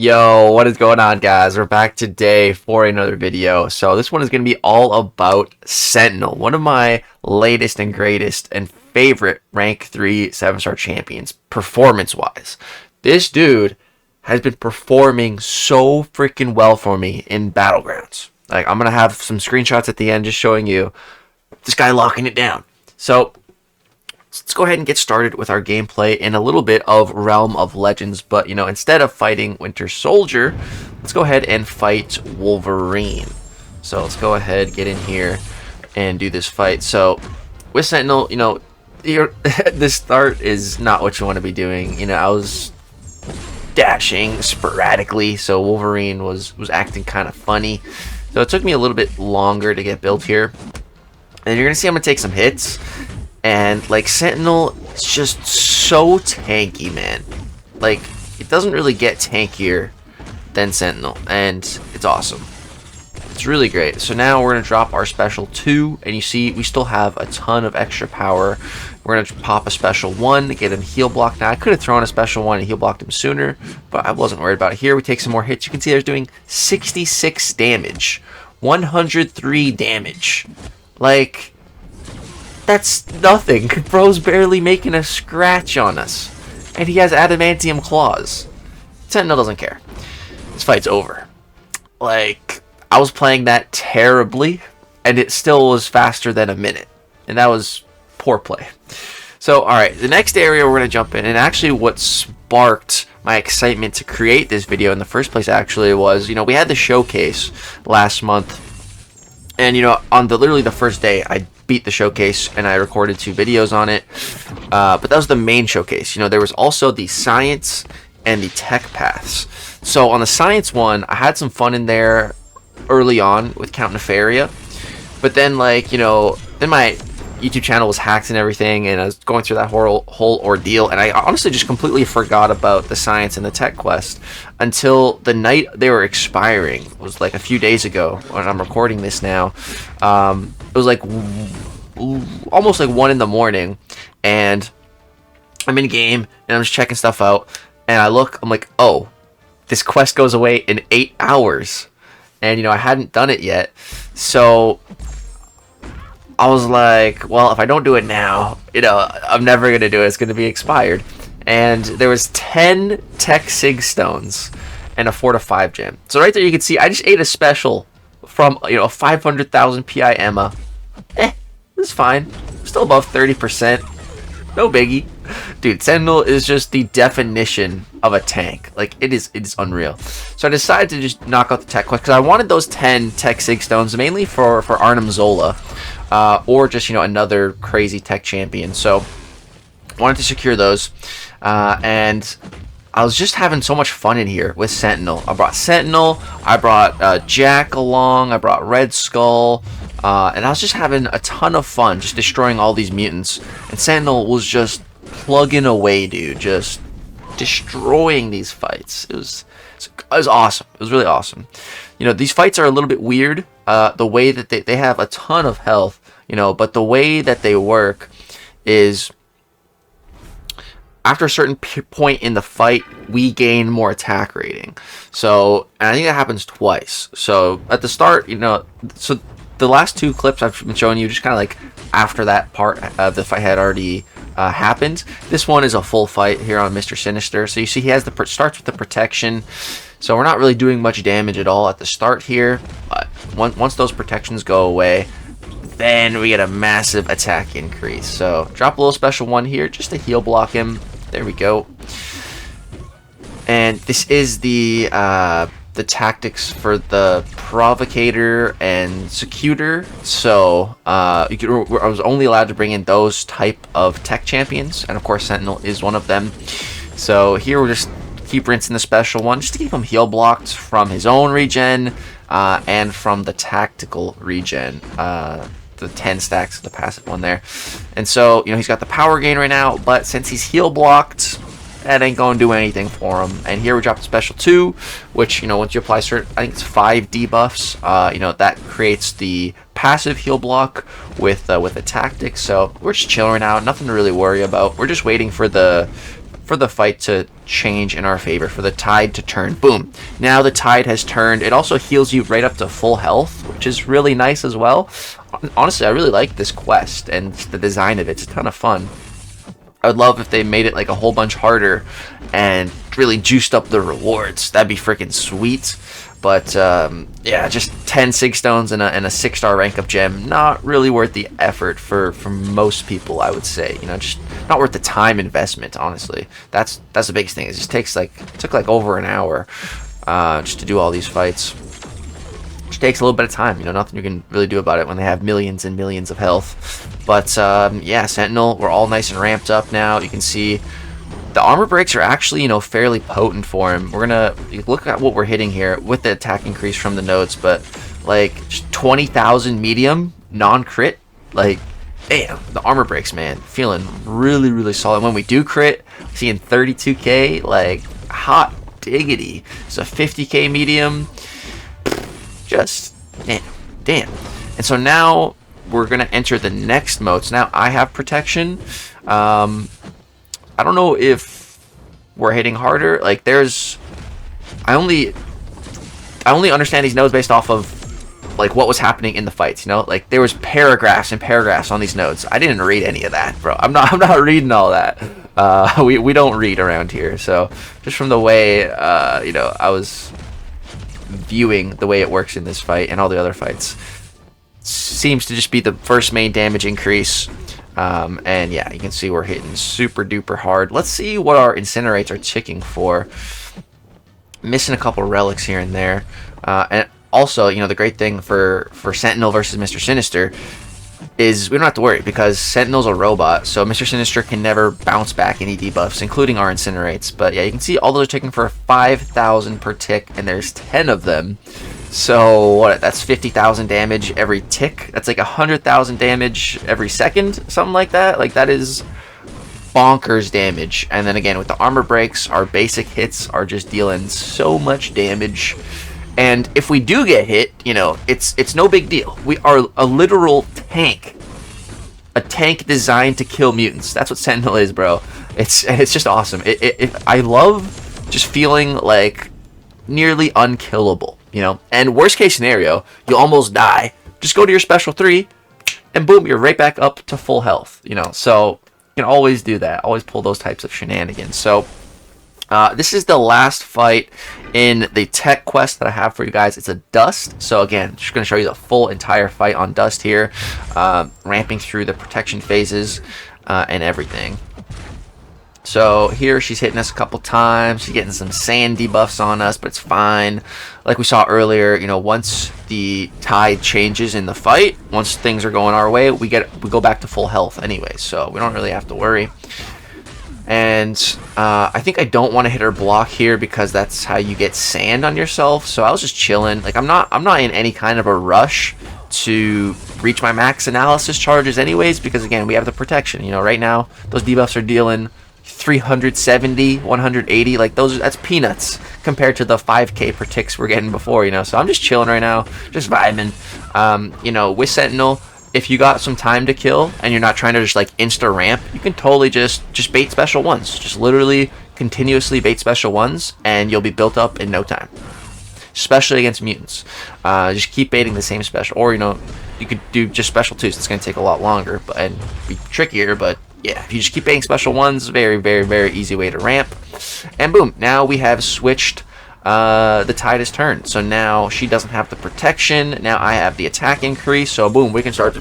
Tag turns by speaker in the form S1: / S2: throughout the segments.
S1: Yo, what is going on, guys? We're back today for another video. So this one is going to be all about Sentinel, one of my latest and greatest and favorite rank 3 7-star champions, performance-wise. This dude has been performing so freaking well for me in Battlegrounds. Like, I'm going to have some screenshots at the end just showing you this guy locking it down. So let's go ahead and get started with our gameplay in a little bit of Realm of Legends. But, you know, instead of fighting Winter Soldier, let's go ahead and fight Wolverine. So let's go ahead, get in here, and do this fight. So with Sentinel, you know, the start is not what you want to be doing. You know, I was dashing sporadically, so Wolverine was acting kind of funny. So it took me a little bit longer to get built here. And you're going to see I'm going to take some hits. And, like, Sentinel is just so tanky, man. Like, it doesn't really get tankier than Sentinel. And it's awesome. It's really great. So now we're going to drop our special 2. And you see, we still have a ton of extra power. We're going to pop a special 1 to get him heal blocked. Now, I could have thrown a special 1 and heal blocked him sooner. But I wasn't worried about it. Here, we take some more hits. You can see there's doing 66 damage. 103 damage. Like, that's nothing. Bro's barely making a scratch on us. And he has adamantium claws. Sentinel doesn't care. This fight's over. Like, I was playing that terribly, and it still was faster than a minute. And that was poor play. So, alright, the next area we're going to jump in, and actually what sparked my excitement to create this video in the first place actually was, you know, we had the showcase last month. And, you know, on literally the first day, I beat the showcase and I recorded 2 videos on it. But that was the main showcase. You know, there was also the science and the tech paths. So on the science one, I had some fun in there early on with Count Nefaria. But then, like, you know, then my YouTube channel was hacked and everything, and I was going through that whole ordeal, and I honestly just completely forgot about the science and the tech quest until the night they were expiring. It was like a few days ago when I'm recording this now. It was like almost like 1 in the morning, and I'm in game and I'm just checking stuff out, and I look, I'm like, oh, this quest goes away in 8 hours, and, you know, I hadn't done it yet. So I was like, well, if I don't do it now, you know, I'm never going to do it. It's going to be expired. And there was 10 Tech Sig Stones and a 4-5 gem. So right there you can see I just ate a special from, you know, a 500,000 PI Emma. It's fine. Still above 30%. No biggie. Dude, Sentinel is just the definition of a tank. Like, it is unreal. So I decided to just knock out the tech quest because I wanted those 10 Tech Sig Stones mainly for Arnim Zola. Or just, you know, another crazy tech champion. So I wanted to secure those. And I was just having so much fun in here with Sentinel. I brought Sentinel. I brought Jack along. I brought Red Skull. And I was just having a ton of fun just destroying all these mutants. And Sentinel was just plugging away, dude. Just destroying these fights. It was awesome. It was really awesome. You know, these fights are a little bit weird. The way that they have a ton of health, you know, but the way that they work is after a certain point in the fight, we gain more attack rating. So, and I think that happens twice. So at the start, you know, so the last 2 clips I've been showing you just kind of like after that part of the fight had already happened. This one is a full fight here on Mr. Sinister. So you see he has starts with the protection. So we're not really doing much damage at all at the start here. But once those protections go away, then we get a massive attack increase. So drop a little special 1 here just to heal block him. There we go. And this is the tactics for the Provocator and Secutor. So I was only allowed to bring in those type of tech champions, and of course Sentinel is one of them. So here we're just keep rinsing the special 1 just to keep him heal blocked from his own regen and from the tactical regen, the 10 stacks of the passive one there. And so, you know, he's got the power gain right now, but since he's heal blocked, that ain't gonna do anything for him. And here we drop the special 2, which, you know, once you apply certain, I think it's 5 debuffs, you know, that creates the passive heal block with the tactics. So we're just chilling out, nothing to really worry about. We're just waiting for the fight to change in our favor, for the tide to turn. Boom. Now the tide has turned. It also heals you right up to full health, which is really nice as well. Honestly, I really like this quest, and the design of it's a ton of fun. I would love if they made it like a whole bunch harder and really juiced up the rewards. That'd be freaking sweet. But yeah, just 10 sig stones and a 6-star rank up gem, not really worth the effort for most people, I would say. You know, just not worth the time investment, honestly. That's the biggest thing. It just took like over an hour just to do all these fights. Which takes a little bit of time, you know, nothing you can really do about it when they have millions and millions of health. But yeah, Sentinel, we're all nice and ramped up now. You can see the armor breaks are actually, you know, fairly potent for him. We're gonna look at what we're hitting here with the attack increase from the notes, but like just 20,000 medium non-crit. Like, damn, the armor breaks, man, feeling really, really solid. When we do crit, seeing 32k, like hot diggity. So 50k medium, just damn. And so now we're gonna enter the next modes. Now I have protection. I don't know if we're hitting harder. Like, I only understand these nodes based off of like what was happening in the fights. You know, like there was paragraphs and paragraphs on these nodes. I didn't read any of that, bro. I'm not reading all that. We don't read around here. So just from the way you know, I was viewing the way it works in this fight and all the other fights, seems to just be the first main damage increase. And yeah, you can see we're hitting super duper hard. Let's see what our incinerates are ticking for. Missing a couple relics here and there. And also, you know, the great thing for Sentinel versus Mr. Sinister is we don't have to worry, because Sentinel's a robot, so Mr. Sinister can never bounce back any debuffs, including our incinerates. But yeah, you can see all those are ticking for 5,000 per tick, and there's 10 of them. So what? That's 50,000 damage every tick. That's like 100,000 damage every second, something like that. Like, that is bonkers damage. And then again, with the armor breaks, our basic hits are just dealing so much damage. And if we do get hit, you know, it's no big deal. We are a literal tank. A tank designed to kill mutants. That's what Sentinel is, bro. It's just awesome. I love just feeling like nearly unkillable, you know. And worst case scenario, you almost die. Just go to your special 3, and boom, you're right back up to full health, you know. So you can always do that. Always pull those types of shenanigans. So this is the last fight in the tech quest that I have for you guys. It's a Dust. So again, just going to show you the full entire fight on Dust here, ramping through the protection phases and everything. So here she's hitting us a couple times. She's getting some sand debuffs on us, but it's fine. Like we saw earlier, you know, once the tide changes in the fight, once things are going our way, we go back to full health anyway, so we don't really have to worry. And I think I don't want to hit her block here, because that's how you get sand on yourself. So I was just chilling. Like, I'm not in any kind of a rush to reach my max analysis charges anyways, because again, we have the protection. You know, right now those debuffs are dealing 370, 180, like that's peanuts compared to the 5k per ticks we're getting before, you know. So I'm just chilling right now, just vibing. You know, with Sentinel, if you got some time to kill and you're not trying to just like insta ramp, you can totally just bait special ones. Just literally continuously bait special ones, and you'll be built up in no time. Especially against mutants. Just keep baiting the same special, or you know, you could do just special 2s. It's gonna take a lot longer and be trickier, but yeah, if you just keep baiting special ones, very, very, very easy way to ramp. And boom, now we have switched. The tide has turned, so now she doesn't have the protection. Now I have the attack increase, so boom, we can start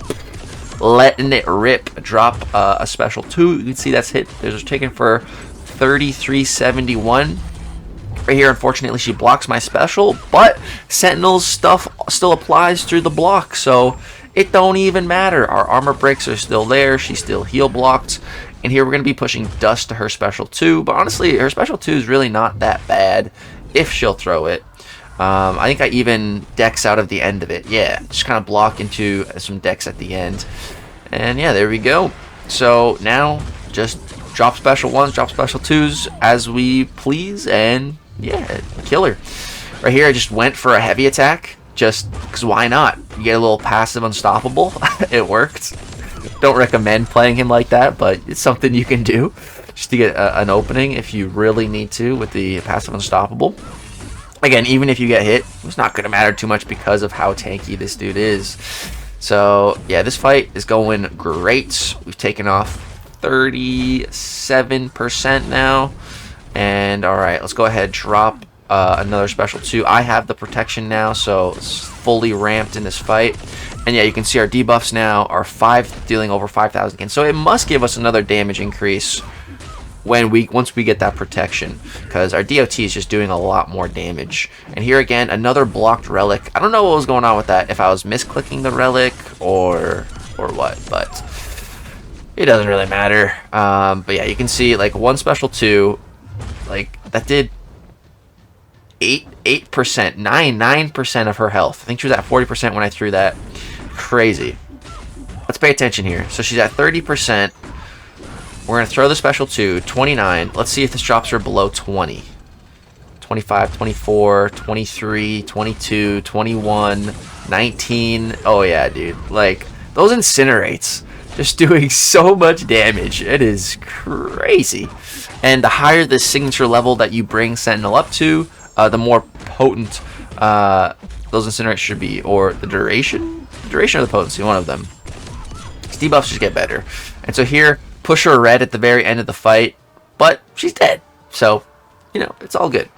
S1: letting it rip. Drop a special 2. You can see that's hit. There's taken for 3371. Right here, unfortunately, she blocks my special, but Sentinel's stuff still applies through the block, so it don't even matter. Our armor breaks are still there. She's still heal blocked. And here we're going to be pushing Dust to her special 2, but honestly, her special 2 is really not that bad if she'll throw it. I think I even dex out of the end of it. Yeah, just kind of block into some dex at the end. And yeah, there we go. So now just drop special 1s, drop special 2s as we please, and yeah, kill her. Right here, I just went for a heavy attack, just because why not? You get a little passive unstoppable. It worked. don't recommend playing him like that, but it's something you can do just to get an opening if you really need to with the passive Unstoppable. Again, even if you get hit, it's not going to matter too much because of how tanky this dude is. So, yeah, this fight is going great. We've taken off 37% now. And, alright, let's go ahead and drop another special 2. I have the protection now, so it's fully ramped in this fight. And, yeah, you can see our debuffs now are 5, dealing over 5,000 again. So it must give us another damage increase once we get that protection, because our DOT is just doing a lot more damage. And here again, another blocked relic. I don't know what was going on with that, if I was misclicking the relic or what, but it doesn't really matter. But yeah, you can see like one special 2, like that did 8%, 9% of her health. I think she was at 40% when I threw that. Crazy. Let's pay attention here. So she's at 30%. We're going to throw the special 2, 29. Let's see if this drops her below 20. 25, 24, 23, 22, 21, 19. Oh, yeah, dude. Like, those incinerates just doing so much damage. It is crazy. And the higher the signature level that you bring Sentinel up to, the more potent those incinerates should be. Or the duration? The duration or the potency, one of them. These debuffs just get better. And so here, push her red at the very end of the fight, but she's dead. So, you know, it's all good.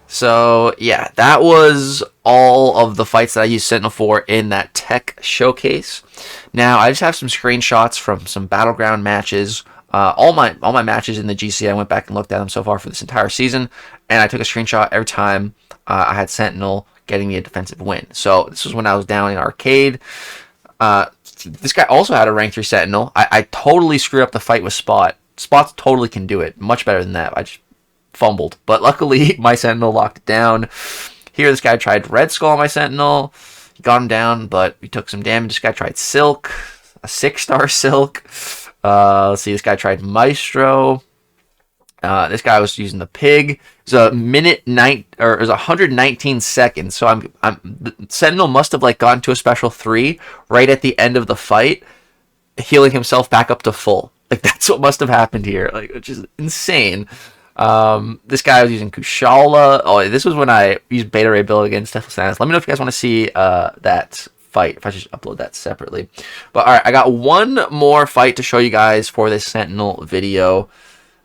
S1: So, yeah, that was all of the fights that I used Sentinel for in that tech showcase. Now, I just have some screenshots from some Battleground matches. All my matches in the GC, I went back and looked at them so far for this entire season, and I took a screenshot every time I had Sentinel getting me a defensive win. So, this was when I was down in Arcade. This guy also had a rank 3 Sentinel. I totally screwed up the fight with Spot. Spot totally can do it. Much better than that. I just fumbled. But luckily, my Sentinel locked it down. Here, this guy tried Red Skull on my Sentinel. He got him down, but we took some damage. This guy tried Silk. A 6-star Silk. Let's see. This guy tried Maestro. This guy was using the Pig. It was it was 119 seconds. So the Sentinel must have like gotten to a special 3 right at the end of the fight, healing himself back up to full. Like that's what must have happened here. Like, which is insane. This guy was using Kushala. Oh, this was when I used Beta Ray build against Deathless Samus. Let me know if you guys want to see that fight, if I should upload that separately. But alright, I got one more fight to show you guys for this Sentinel video.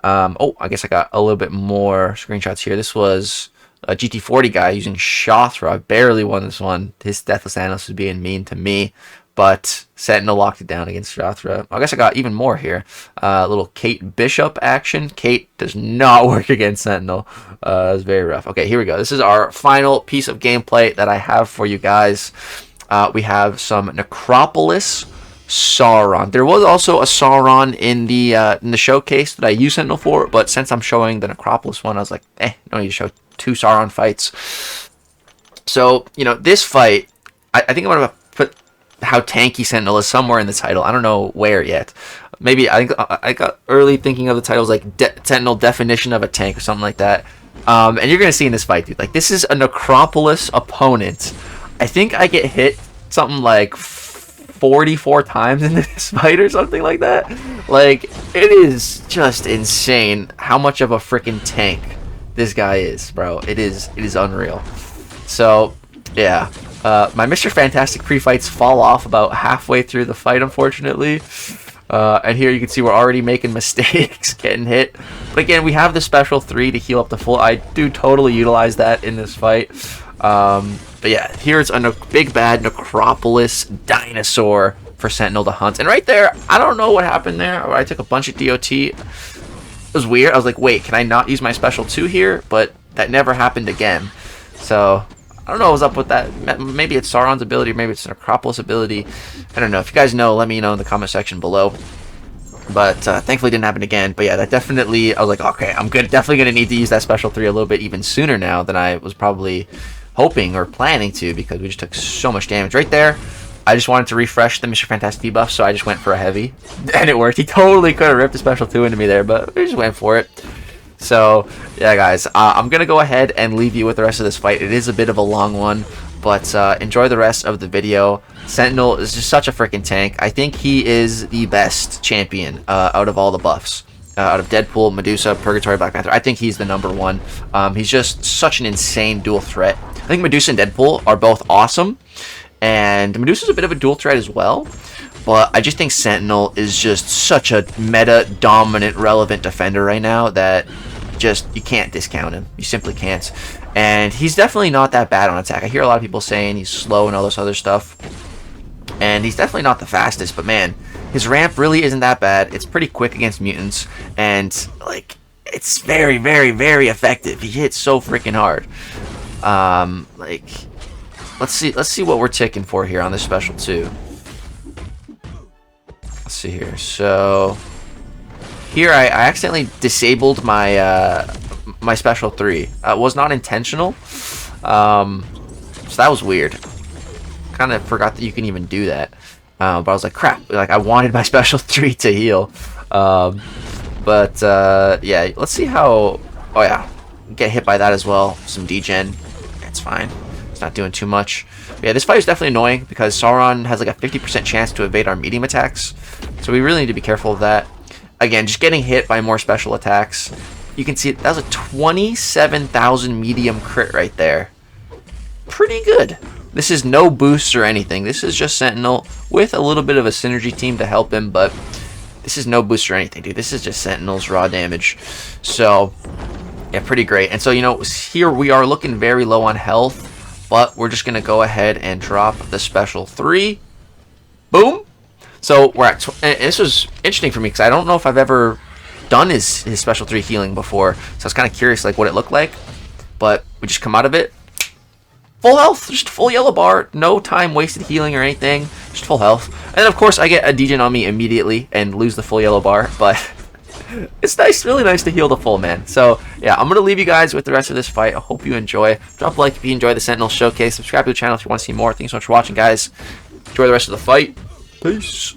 S1: Oh, I guess I got a little bit more screenshots here. This was a GT40 guy using Shothra. I barely won this one. His Deathless Analyst was being mean to me, but Sentinel locked it down against Shothra. I guess I got even more here. Little Kate Bishop action. Kate does not work against Sentinel. It was very rough. Okay, here we go. This is our final piece of gameplay that I have for you guys. We have some Necropolis Sauron. There was also a Sauron in the showcase that I used Sentinel for, but since I'm showing the Necropolis one, I was like, no need to show 2 Sauron fights. So, you know, this fight, I think I'm going to put how tanky Sentinel is somewhere in the title. I don't know where yet. Maybe I got early thinking of the titles like Sentinel Definition of a Tank or something like that. And you're going to see in this fight, dude. Like, this is a Necropolis opponent. I think I get hit something like 44 times in this fight or something like that. Like, it is just insane how much of a freaking tank this guy is, bro. It is unreal. So, yeah. My Mr. Fantastic pre-fights fall off about halfway through the fight, unfortunately. And here you can see we're already making mistakes, getting hit. But again, we have the special 3 to heal up the full. I do totally utilize that in this fight. But yeah, here it's a big bad Necropolis dinosaur for Sentinel to hunt. And right there, I don't know what happened there. I took a bunch of DOT. It was weird. I was like, wait, can I not use my special 2 here? But that never happened again. So, I don't know what was up with that. Maybe it's Sauron's ability, or maybe it's Necropolis ability. I don't know. If you guys know, let me know in the comment section below. But thankfully it didn't happen again. But yeah, that definitely, I was like, okay, I'm definitely going to need to use that special 3 a little bit even sooner now than I was probably hoping or planning to, because we just took so much damage right there. I just wanted to refresh the Mr. Fantastic debuff, so I just went for a heavy, and it worked. He totally could have ripped a special 2 into me there, but we just went for it. So yeah, guys, I'm gonna go ahead and leave you with the rest of this fight. It is a bit of a long one, but enjoy the rest of the video. Sentinel is just such a freaking tank. I think he is the best champion out of all the buffs. Out of Deadpool, Medusa, Purgatory, Black Panther. I think he's the #1. He's just such an insane dual threat. I think Medusa and Deadpool are both awesome. And Medusa's a bit of a dual threat as well. But I just think Sentinel is just such a meta, dominant, relevant defender right now that just you can't discount him. You simply can't. And he's definitely not that bad on attack. I hear a lot of people saying he's slow and all this other stuff. And he's definitely not the fastest, but man, his ramp really isn't that bad. It's pretty quick against mutants, and like it's very, very, very effective. He hits so freaking hard. Like let's see what we're ticking for here on this special 2. Let's see here. So here I accidentally disabled my my special 3. It was not intentional. So that was weird. Kind of forgot that you can even do that. But I was like, crap. Like I wanted my special 3 to heal. Yeah, let's see how. Oh yeah, get hit by that as well. Some degen. It's fine. It's not doing too much. But yeah, this fight is definitely annoying because Sauron has like a 50% chance to evade our medium attacks. So we really need to be careful of that. Again, just getting hit by more special attacks. You can see that was a 27,000 medium crit right there. Pretty good. This is no boost or anything. This is just Sentinel with a little bit of a synergy team to help him, but this is no boost or anything, dude. This is just Sentinel's raw damage. So, yeah, pretty great. And so, you know, here we are looking very low on health, but we're just going to go ahead and drop the special 3. Boom. So, we're at... And this was interesting for me because I don't know if I've ever done his special 3 healing before. So, I was kind of curious, like, what it looked like. But we just come out of it. Full health, just full yellow bar, no time wasted healing or anything, just full health. And of course I get a degen on me immediately and lose the full yellow bar, but it's nice, really nice to heal the full, man. So yeah, I'm going to leave you guys with the rest of this fight. I hope you enjoy. Drop a like if you enjoy the Sentinel Showcase. Subscribe to the channel if you want to see more. Thanks so much for watching, guys. Enjoy the rest of the fight. Peace.